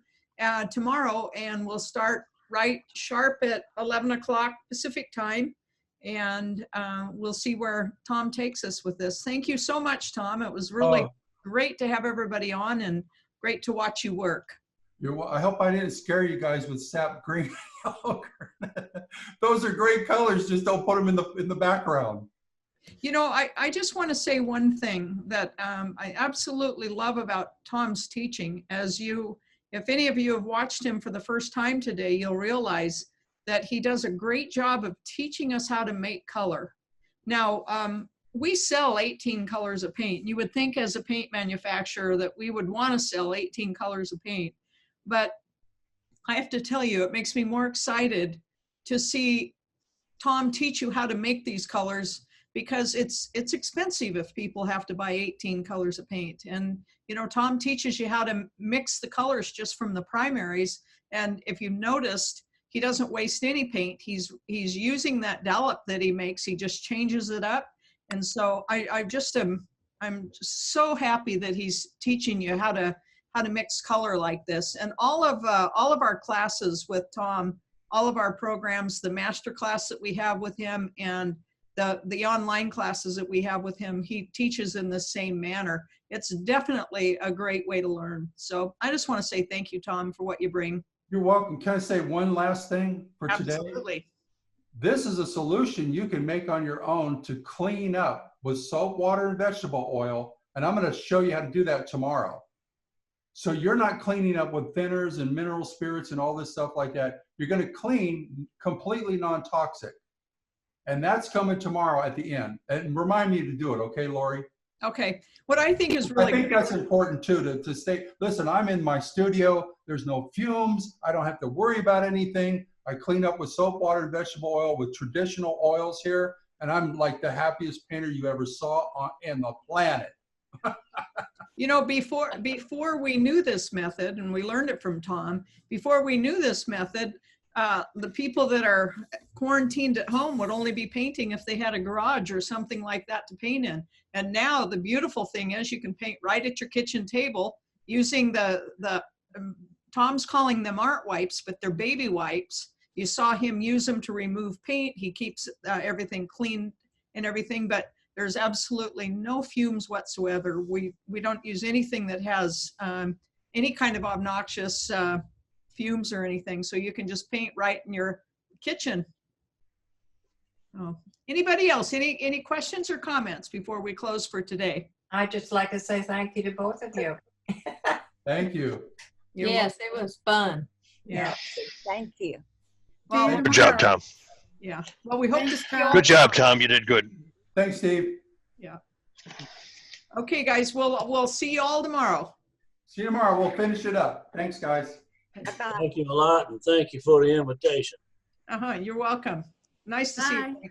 tomorrow, and we'll start right sharp at 11 o'clock Pacific time, and we'll see where Tom takes us with this. Thank you so much, Tom. It was really great to have everybody on and great to watch you work. I hope I didn't scare you guys with sap green. Those are great colors, just don't put them in the background. You know, I just want to say one thing that I absolutely love about Tom's teaching. If any of you have watched him for the first time today, you'll realize that he does a great job of teaching us how to make color. Now, we sell 18 colors of paint. You would think as a paint manufacturer that we would want to sell 18 colors of paint. But I have to tell you, it makes me more excited to see Tom teach you how to make these colors, because it's expensive if people have to buy 18 colors of paint. And, you know, Tom teaches you how to mix the colors just from the primaries. And if you've noticed, he doesn't waste any paint. He's using that dollop that he makes. He just changes it up. And so I'm just so happy that he's teaching you how to mix color like this. And all of our classes with Tom, all of our programs, the master class that we have with him and the online classes that we have with him, he teaches in the same manner. It's definitely a great way to learn. So I just want to say thank you, Tom, for what you bring. You're welcome. Can I say one last thing for today? Absolutely. This is a solution you can make on your own to clean up with soap, water, and vegetable oil. And I'm going to show you how to do that tomorrow. So you're not cleaning up with thinners and mineral spirits and all this stuff like that. You're going to clean completely non-toxic. And that's coming tomorrow at the end. And remind me to do it, okay, Lori? Okay. What I think is really I think that's important too, to stay, listen, I'm in my studio. There's no fumes. I don't have to worry about anything. I clean up with soap, water, and vegetable oil with traditional oils here. And I'm like the happiest painter you ever saw on the planet. You know, before we knew this method, and we learned it from Tom, before we knew this method, the people that are quarantined at home would only be painting if they had a garage or something like that to paint in. And now the beautiful thing is you can paint right at your kitchen table using Tom's calling them art wipes, but they're baby wipes. You saw him use them to remove paint. He keeps everything clean and everything, but there's absolutely no fumes whatsoever. We don't use anything that has any kind of obnoxious fumes or anything. So you can just paint right in your kitchen. Oh. Anybody else? Any questions or comments before we close for today? I'd just like to say thank you to both of you. Thank you. You're Yes, it was fun. Yeah. Thank you. Well, Good job, Tom. yeah. Well, we hope to see you all. Good job, Tom. You did good. Thanks, Steve. Yeah. Okay, guys. We'll see you all tomorrow. See you tomorrow. We'll finish it up. Thanks, guys. Bye-bye. Thank you a lot, and thank you for the invitation. You're welcome. Nice to see Bye. you.